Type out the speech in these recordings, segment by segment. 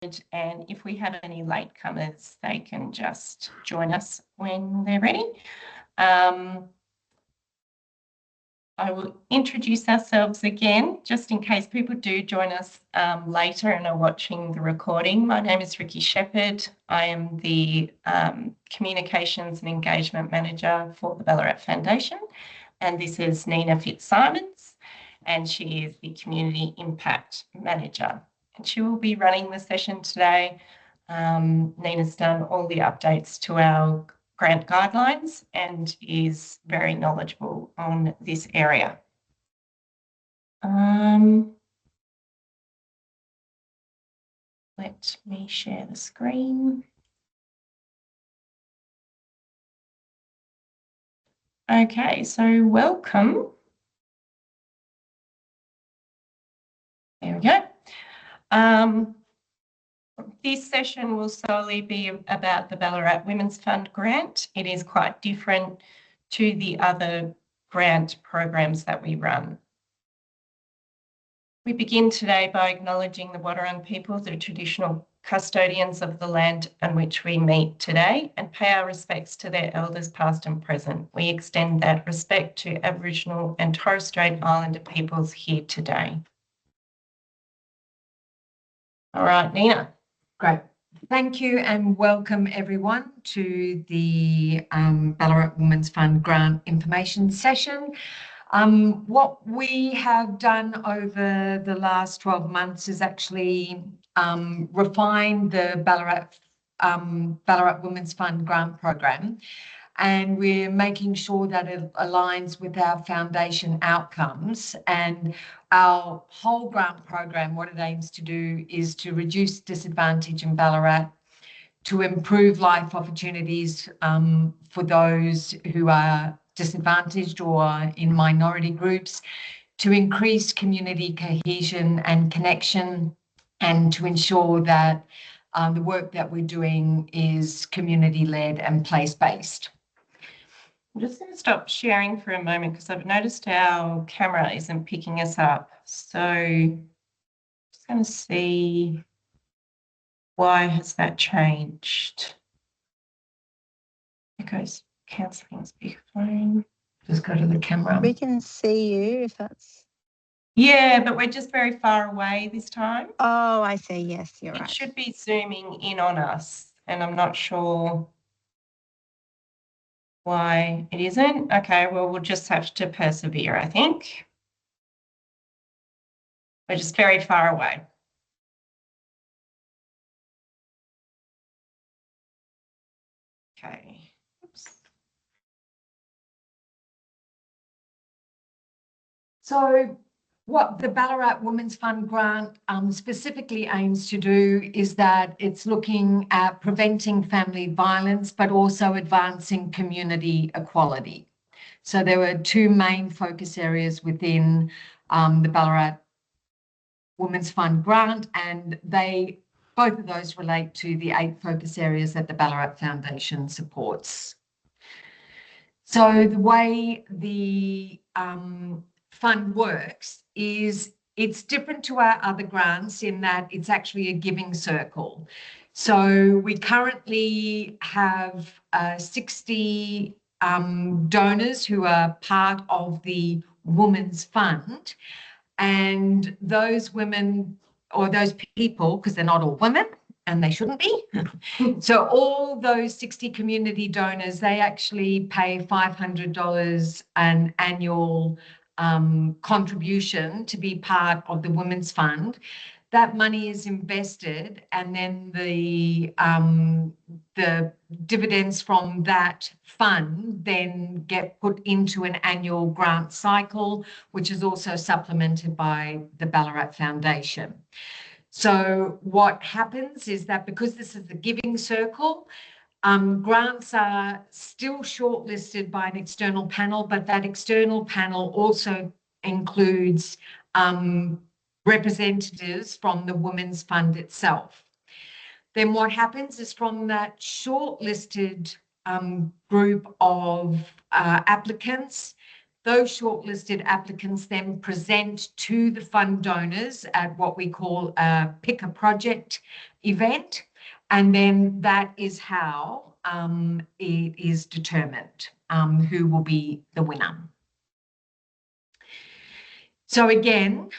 and if we have any latecomers, they can just join us when they're ready. I will introduce ourselves again, just in case people do join us later and are watching the recording. My name is Ricky Shepherd. I am the Communications and Engagement Manager for the Ballarat Foundation, and this is Nina Fitzsimons, and she is the Community Impact Manager. And she will be running the session today. Nina's done all the updates to our grant guidelines and is very knowledgeable on this area. Let me share the screen. Okay, so welcome. There we go. This session will solely be about the Ballarat Women's Fund grant. It is quite different to the other grant programs that we run. We begin today by acknowledging the Wadawurrung people, the traditional custodians of the land on which we meet today, and pay our respects to their elders past and present. We extend that respect to Aboriginal and Torres Strait Islander peoples here today. All right, Nina. Great. Thank you and welcome everyone to the Ballarat Women's Fund Grant Information Session. What we have done over the last 12 months is actually refine the Ballarat Women's Fund Grant Program, and we're making sure that it aligns with our foundation outcomes. And our whole grant program, what it aims to do is to reduce disadvantage in Ballarat, to improve life opportunities for those who are disadvantaged or in minority groups, to increase community cohesion and connection, and to ensure that the work that we're doing is community-led and place-based. I'm just going to stop sharing for a moment because I've noticed our camera isn't picking us up. So I'm just going to see why has that changed. It goes cancelling speakerphone. Just go to the camera. We can see you if that's... Yeah, but we're just very far away this time. Oh, I see. Yes, you're right. It should be zooming in on us, and I'm not sure why it isn't. Okay, well, we'll just have to persevere, I think. We're just very far away. Okay. Oops. So what the Ballarat Women's Fund grant specifically aims to do is that it's looking at preventing family violence, but also advancing community equality. So there were two main focus areas within the Ballarat Women's Fund grant, and both of those relate to the 8 focus areas that the Ballarat Foundation supports. So the way the fund works is it's different to our other grants in that it's actually a giving circle. So we currently have 60 donors who are part of the Women's Fund, and those women or those people, because they're not all women and they shouldn't be. So all those 60 community donors, they actually pay $500 an annual contribution to be part of the Women's Fund. That money is invested, and then the dividends from that fund then get put into an annual grant cycle, which is also supplemented by the Ballarat Foundation. So what happens is that because this is the giving circle, grants are still shortlisted by an external panel, but that external panel also includes representatives from the Women's Fund itself. Then what happens is from that shortlisted group of applicants, Those shortlisted applicants then present to the fund donors at what we call a Pick a Project event. And then that is how it is determined who will be the winner. So again,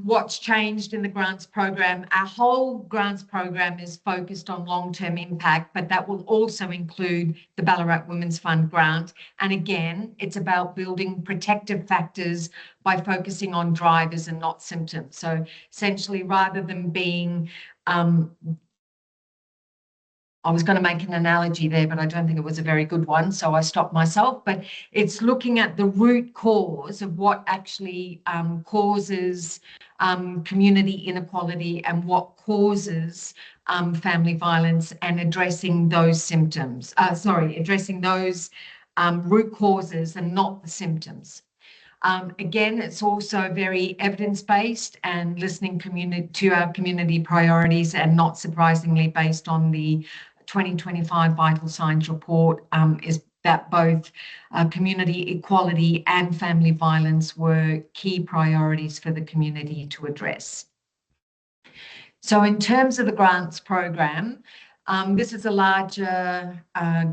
what's changed in the grants program? Our whole grants program is focused on long-term impact, but that will also include the Ballarat Women's Fund grant. And again, it's about building protective factors by focusing on drivers and not symptoms. So essentially, rather than being I was going to make an analogy there, but I don't think it was a very good one, so I stopped myself. But it's looking at the root cause of what actually causes community inequality and what causes family violence, and addressing those symptoms. Addressing those root causes and not the symptoms. Again, it's also very evidence-based and listening to our community priorities, and not surprisingly based on the 2025 Vital Signs report, is that both community equality and family violence were key priorities for the community to address. So in terms of the grants program, this is a larger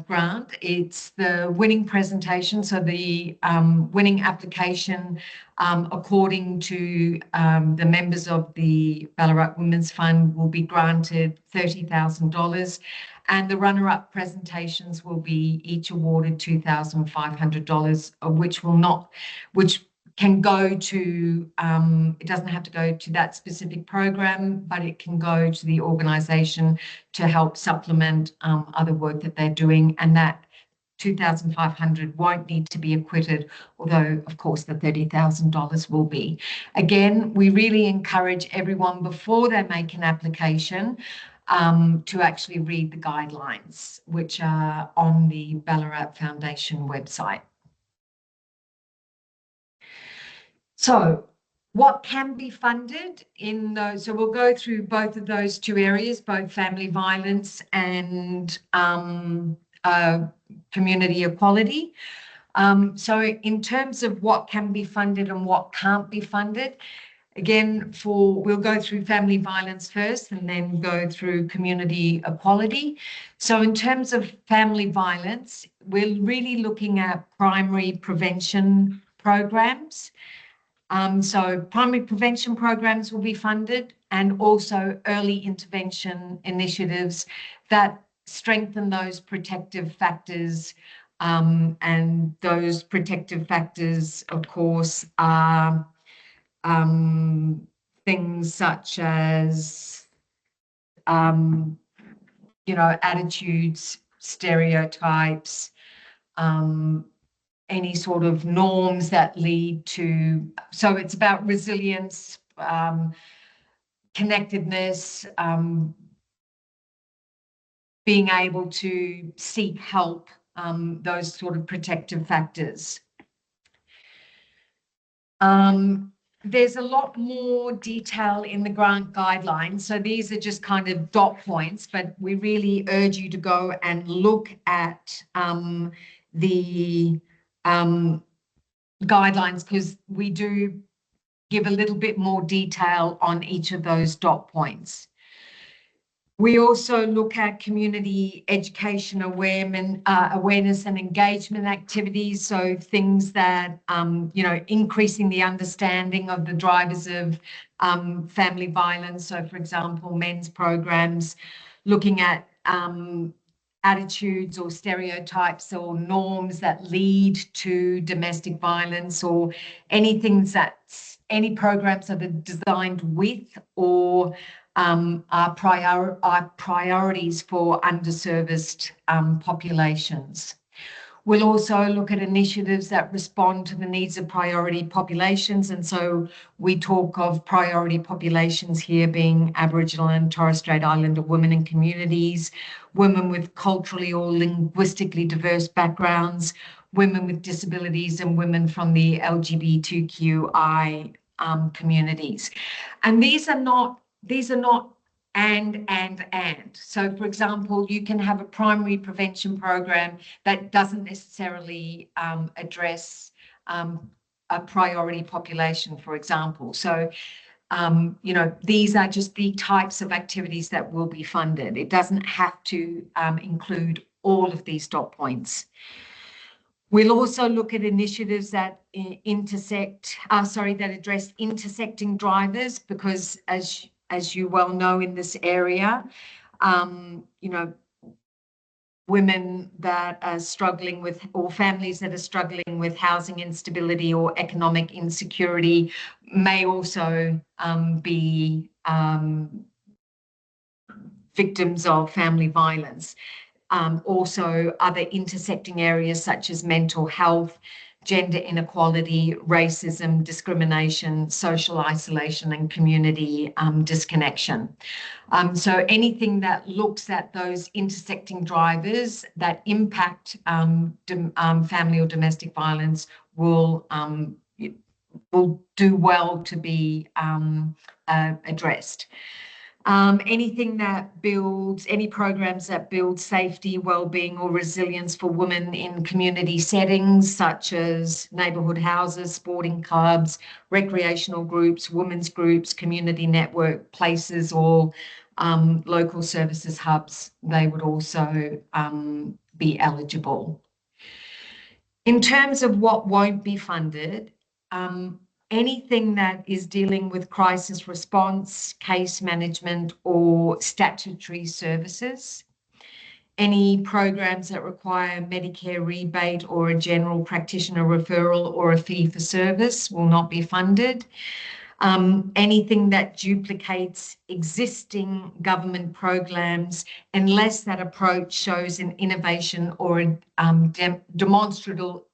grant. It's the winning presentation. So the winning application, according to the members of the Ballarat Women's Fund, will be granted $30,000. And the runner-up presentations will be each awarded $2,500, which can go to, it doesn't have to go to that specific program, but it can go to the organisation to help supplement other work that they're doing. And that $2,500 won't need to be acquitted, although of course the $30,000 will be. Again, we really encourage everyone before they make an application to actually read the guidelines, which are on the Ballarat Foundation website. So what can be funded in those? So we'll go through both of those two areas, both family violence and community equality. So in terms of what can be funded and what can't be funded, again, we'll go through family violence first and then go through community equality. So in terms of family violence, we're really looking at primary prevention programs. So primary prevention programs will be funded, and also early intervention initiatives that strengthen those protective factors. And those protective factors, of course, are things such as, attitudes, stereotypes, any sort of norms that lead to, so it's about resilience, connectedness, being able to seek help, those sort of protective factors. There's a lot more detail in the grant guidelines. So these are just kind of dot points, but we really urge you to go and look at the guidelines, because we do give a little bit more detail on each of those dot points. We also look at community education awareness and engagement activities. So things that, increasing the understanding of the drivers of family violence. So for example, men's programs, looking at attitudes or stereotypes or norms that lead to domestic violence, or any programs that are designed with or are priorities for underserviced populations. We'll also look at initiatives that respond to the needs of priority populations. And so we talk of priority populations here being Aboriginal and Torres Strait Islander women and communities, women with culturally or linguistically diverse backgrounds, women with disabilities, and women from the LGBTQI communities. And these are not and. So, for example, you can have a primary prevention program that doesn't necessarily address a priority population, for example. So, these are just the types of activities that will be funded. It doesn't have to include all of these dot points. We'll also look at initiatives that that address intersecting drivers, because as you well know in this area, women that are struggling with, or families that are struggling with housing instability or economic insecurity may also be victims of family violence. Also, other intersecting areas such as mental health, gender inequality, racism, discrimination, social isolation, and community disconnection. So anything that looks at those intersecting drivers that impact family or domestic violence will do well to be addressed. Any programs that build safety, well-being, or resilience for women in community settings, such as neighbourhood houses, sporting clubs, recreational groups, women's groups, community network places, or local services hubs, they would also be eligible. In terms of what won't be funded, anything that is dealing with crisis response, case management, or statutory services, any programs that require Medicare rebate or a general practitioner referral or a fee for service will not be funded. Anything that duplicates existing government programs, unless that approach shows an innovation or a demonstrable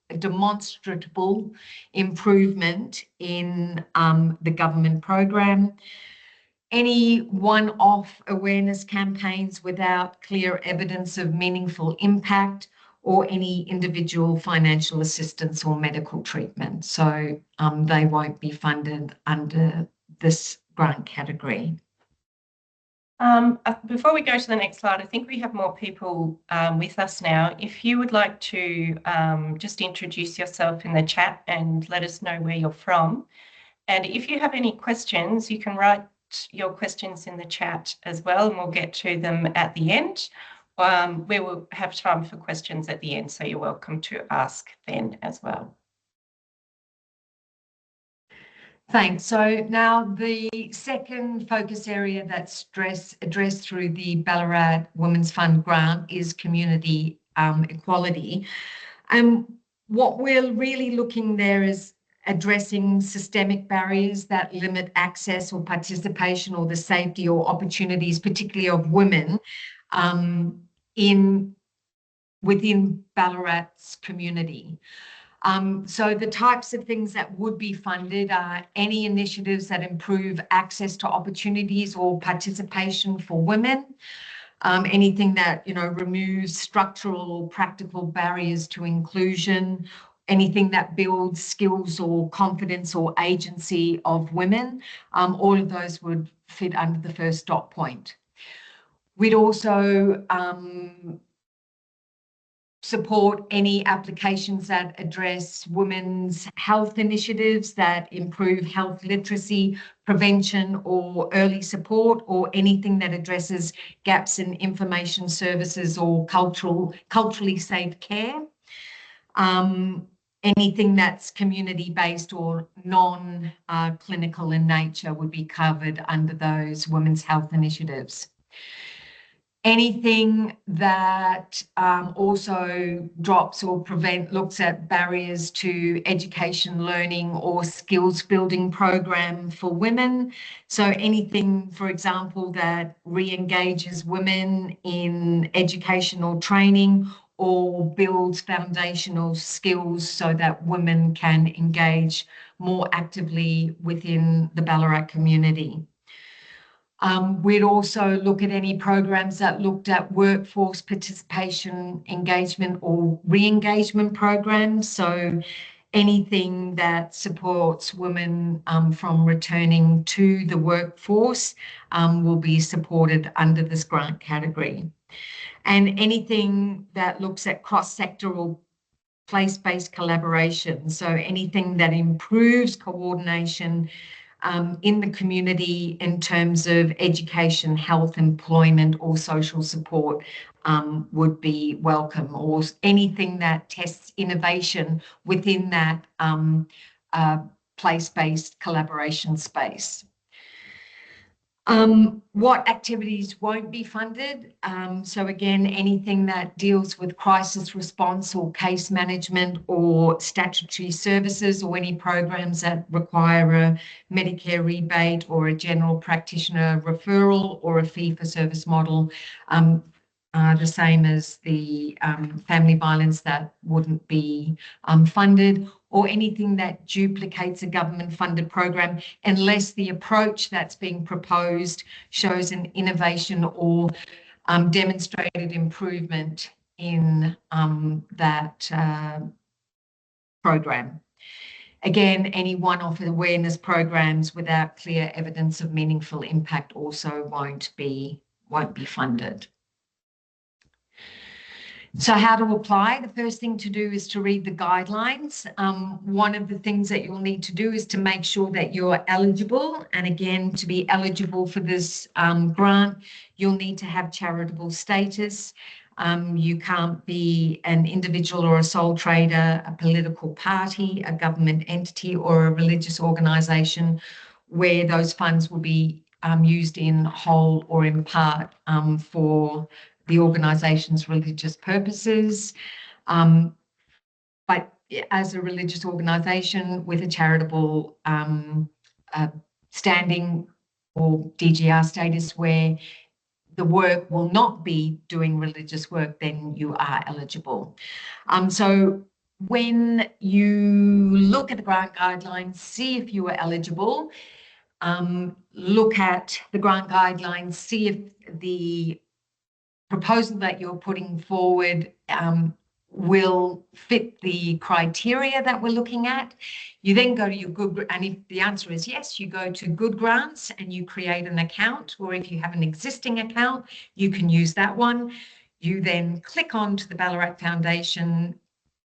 improvement in the government program. Any one-off awareness campaigns without clear evidence of meaningful impact, or any individual financial assistance or medical treatment. So they won't be funded under this grant category. Before we go to the next slide, I think we have more people with us now. If you would like to just introduce yourself in the chat and let us know where you're from. And if you have any questions, you can write your questions in the chat as well, and we'll get to them at the end. We will have time for questions at the end, so you're welcome to ask then as well. Thanks. So now the second focus area that's addressed through the Ballarat Women's Fund grant is community equality. And what we're really looking there is addressing systemic barriers that limit access or participation or the safety or opportunities, particularly of women, within Ballarat's community. So the types of things that would be funded are any initiatives that improve access to opportunities or participation for women, anything that removes structural or practical barriers to inclusion, anything that builds skills or confidence or agency of women. All of those would fit under the first dot point. We'd also support any applications that address women's health initiatives that improve health literacy, prevention, or early support, or anything that addresses gaps in information services or culturally safe care. Anything that's community-based or non-clinical in nature would be covered under those women's health initiatives. Anything that also drops or looks at barriers to education, learning, or skills building program for women. So anything, for example, that re-engages women in educational training or builds foundational skills so that women can engage more actively within the Ballarat community. We'd also look at any programs that looked at workforce participation, engagement, or re-engagement programs. So anything that supports women from returning to the workforce will be supported under this grant category. And anything that looks at cross-sectoral place-based collaboration. So anything that improves coordination in the community in terms of education, health, employment, or social support would be welcome, or anything that tests innovation within that place-based collaboration space. What activities won't be funded? So again, anything that deals with crisis response or case management or statutory services, or any programs that require a Medicare rebate or a general practitioner referral or a fee-for-service model, the same as the family violence, that wouldn't be funded, or anything that duplicates a government-funded program, unless the approach that's being proposed shows an innovation or demonstrated improvement in that program. Again, any one-off awareness programs without clear evidence of meaningful impact also won't be funded. So how to apply? The first thing to do is to read the guidelines. One of the things that you'll need to do is to make sure that you're eligible. And again, to be eligible for this grant, you'll need to have charitable status. You can't be an individual or a sole trader, a political party, a government entity, or a religious organisation where those funds will be used in whole or in part for the organisation's religious purposes. But as a religious organisation with a charitable standing or DGR status where the work will not be doing religious work, then you are eligible. So when you look at the grant guidelines, see if you are eligible. Look at the grant guidelines, see if the proposal that you're putting forward will fit the criteria that we're looking at. You then go to your good, and if the answer is yes, you go to Good Grants and you create an account, or if you have an existing account, you can use that one. You then click on to the Ballarat Foundation,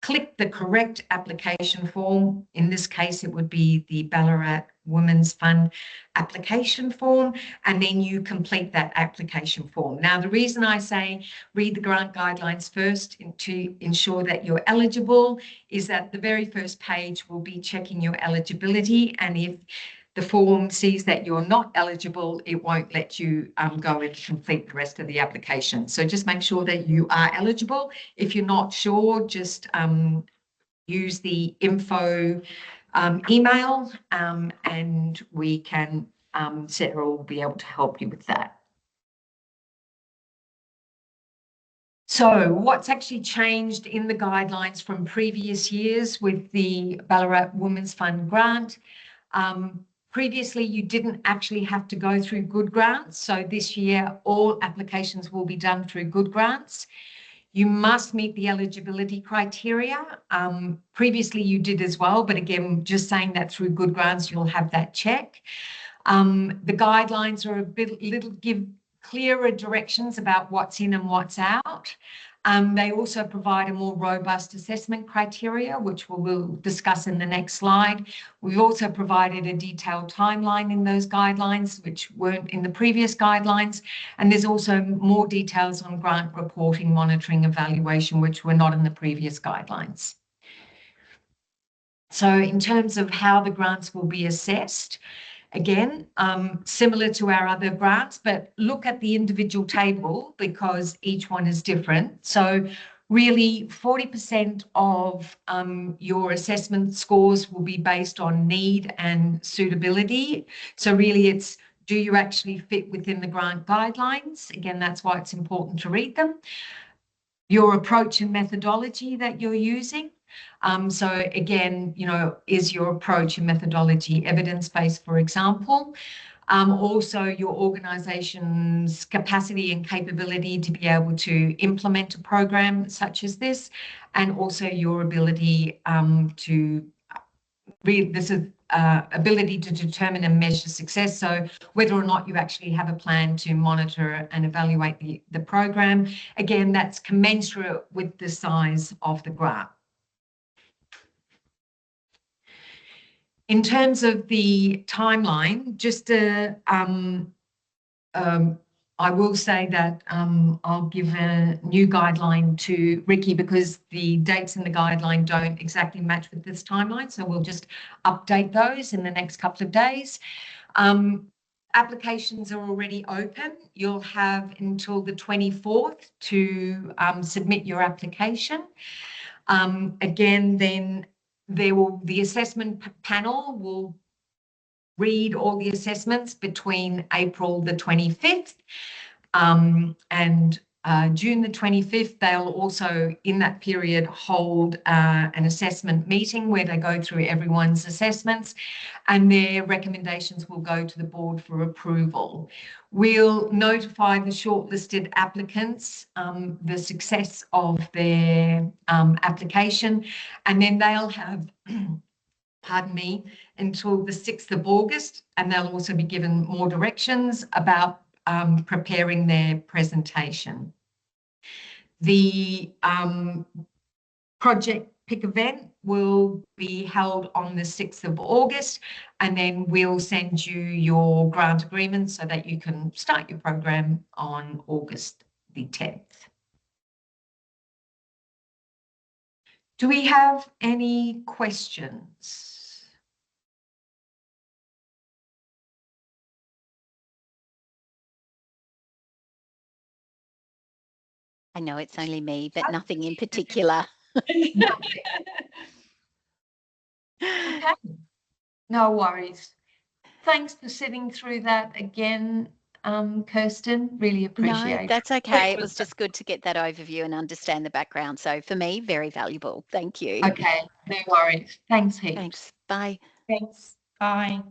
click the correct application form. In this case, it would be the Ballarat Women's Fund application form, and then you complete that application form. Now, the reason I say read the grant guidelines first to ensure that you're eligible is that the very first page will be checking your eligibility, and if the form sees that you're not eligible, it won't let you go and complete the rest of the application. So just make sure that you are eligible. If you're not sure, just use the info email and we can, Sarah will be able to help you with that. So what's actually changed in the guidelines from previous years with the Ballarat Women's Fund grant? Previously, you didn't actually have to go through Good Grants. So this year, all applications will be done through Good Grants. You must meet the eligibility criteria. Previously, you did as well, but again, just saying that through Good Grants, you'll have that check. The guidelines are give clearer directions about what's in and what's out. They also provide a more robust assessment criteria, which we'll discuss in the next slide. We've also provided a detailed timeline in those guidelines, which weren't in the previous guidelines. And there's also more details on grant reporting, monitoring, evaluation, which were not in the previous guidelines. So in terms of how the grants will be assessed, again, similar to our other grants, but look at the individual table because each one is different. So really 40% of your assessment scores will be based on need and suitability. So really it's, do you actually fit within the grant guidelines? Again, that's why it's important to read them. Your approach and methodology that you're using. So again, is your approach and methodology evidence-based, for example? Also your organisation's capacity and capability to be able to implement a program such as this, and also your ability ability to determine and measure success. So whether or not you actually have a plan to monitor and evaluate the program. Again, that's commensurate with the size of the grant. In terms of the timeline, just I will say that I'll give a new guideline to Ricky because the dates in the guideline don't exactly match with this timeline. So we'll just update those in the next couple of days. Applications are already open. You'll have until the 24th to submit your application. Again, then the assessment panel will read all the assessments between April the 25th and June the 25th. They'll also, in that period, hold an assessment meeting where they go through everyone's assessments and their recommendations will go to the board for approval. We'll notify the shortlisted applicants the success of their application, and then they'll have pardon me, until the 6th of August, and they'll also be given more directions about preparing their presentation. The project pick event will be held on the 6th of August, and then we'll send you your grant agreement so that you can start your program on August the 10th. Do we have any questions? I know it's only me, but nothing in particular. Okay, no worries. Thanks for sitting through that again, Kirsten. Really appreciate it. No, that's okay. It was just good to get that overview and understand the background. So for me, very valuable. Thank you. Okay, no worries. Thanks, heaps. Thanks. Bye. Thanks. Bye.